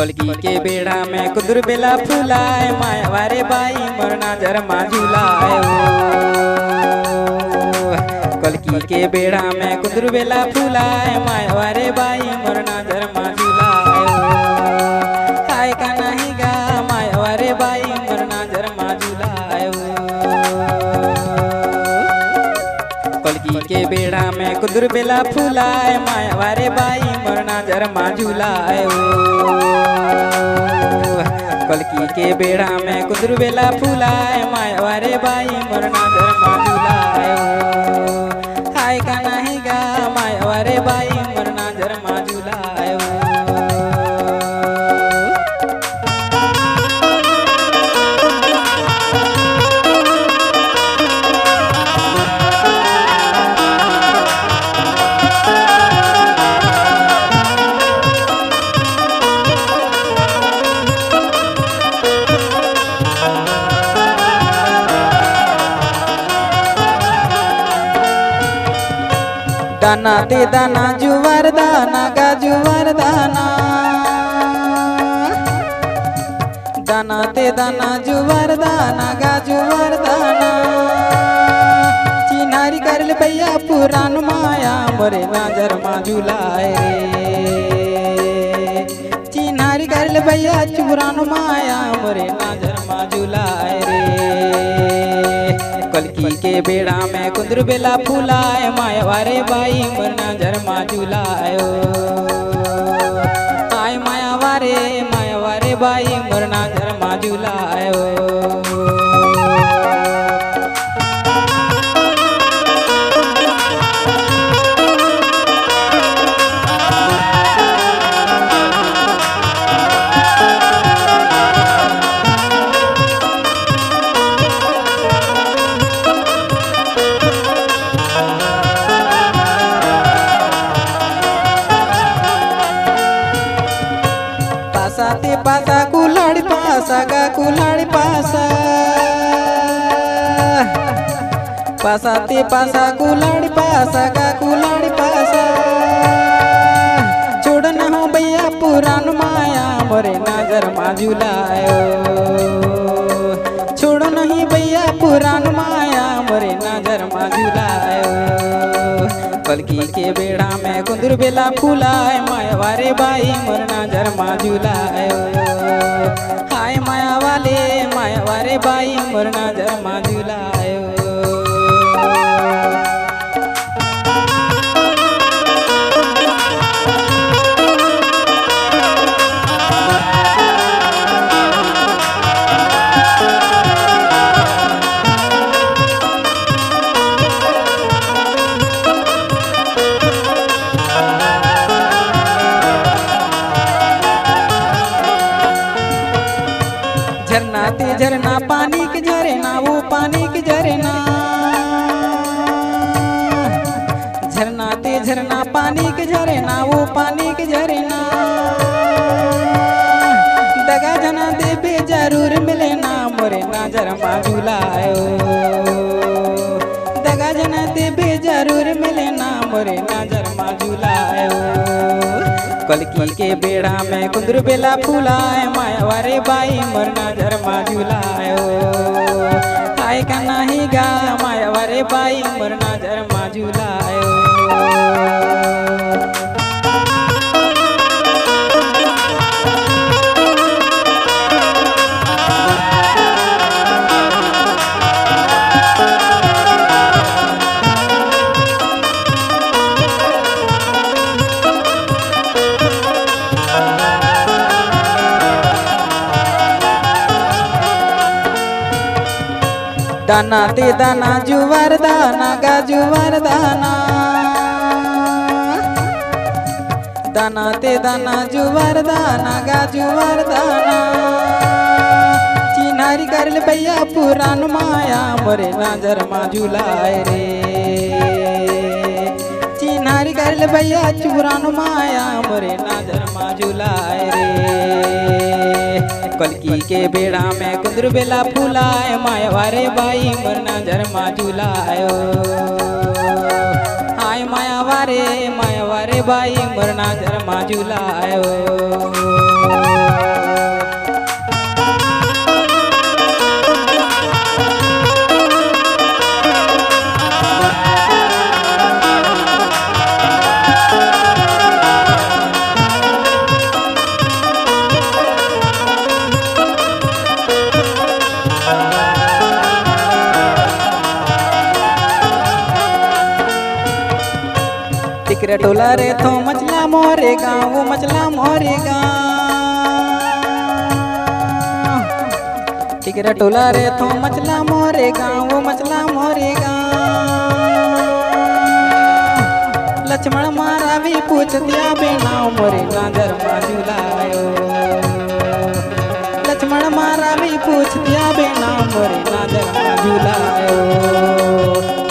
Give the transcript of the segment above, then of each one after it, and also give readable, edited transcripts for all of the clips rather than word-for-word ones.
कलकी के बेड़ा में कुदुर बेला फुलाए माया वारे बाई मरना जरमा झुलाए कलकी के बेड़ा में कुदुर बेला फुलाए माया वारे बाई मरना जरमा झुलाए हाय का नहीं गा माया वारे बाई मरना जरमा झुलाए कलकी के बेड़ा में कुदुर बेला फुलाए माया वारे बाई मरना जरमा झुलाए कलकी के बेड़ा में कुदुर बेला फुलाए माया वारे बाई मरना जरमा झुलाए हाय का नहीं गा माया वारे बाई मरना जरमा झुलाए दाना ते दाना जुवार दाना गा जुवार दाना दाना ते दाना जुवार दाना गा जुवार दाना चिन्हारी करल भैया पुरान माया मोरे नजर मा झुलाए रे चिन्हारी करल भैया पुरान माया मोरे नजर मा झुलाए रे कलकी के बेड़ा में कुदुर बेला फुलाए माया वारे बाई मरना जरमा झुलायो आय माया वारे बाई मरना जरमा झुलायो ते पासा कुलाड़ी पासा गा कुलाड़ी पासा पासा ते पासा कुलाड़ी पासा गा कुलाड़ी पासा छोड़ न हो भैया पुरान माया मोरे नजर मा झुलायो छोड़ नहीं भैया पुरान माया मोरे नजर मा झुलायो कलकी के बेड़ा में कुदुर बेला फुलाए माया वारे बाई मरना जरमा झुलायो हाय माया वारे बाई मरना जरमा झुलायो झरना ते झरना पानी के झरना वो पानी के झरना झरना ते झरना पानी के झरना वो पानी के झरना दगा जना देबे जरूर मिले ना मोरे नजर मा झुलायो दगा जना देबे जरूर मिले ना मोरे नजर मा झुलायो कलकी के बेड़ा में कुदुर बेला फुलाए माया वारे बाई मरना जरमा झुलायो हाय का नहीं गा माया वारे बाई मरना जरमा झुलायो दाना ते दाना जुवार दाना गा जुवार दाना दाना ते दाना जुवार दाना गा जुवार दाना चिन्हारी करल भैया पुरान माया मोरे नजर मा झुलाए रे चिन्हारी करल भैया पुरान माया मोरे नजर मा झुलाए रे कलकी के बेड़ा में कुदुर बेला फुलाए माया वारे बाई मरना जरमा झुलायो हाय माया वारे वारे बाई मोर नजर मा झुलायो। टिकरे टोला रे थो मचला मोरे गाँव मचला मोरे गाँव। टिकरे टोला रे थो मचला मोरे गाँव मचला मोरे गाँव। लक्ष्मण मारा भी पूछतिया बेनाव मोरे नजर मा झुलायो। लक्ष्मण मारा भी पूछतिया बेनाव मोरे नजर मा झुलायो।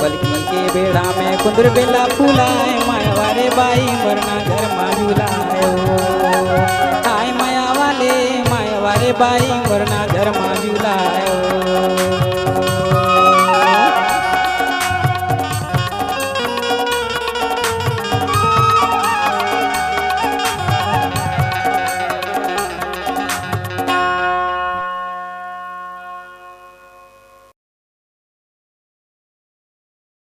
कलकी के बेड़ा में कुंदर बेला फूलाए माया वारे बाई मोर नजर मा झुलायो। आय माया वाले बाई मोर नजर मा झुलायो।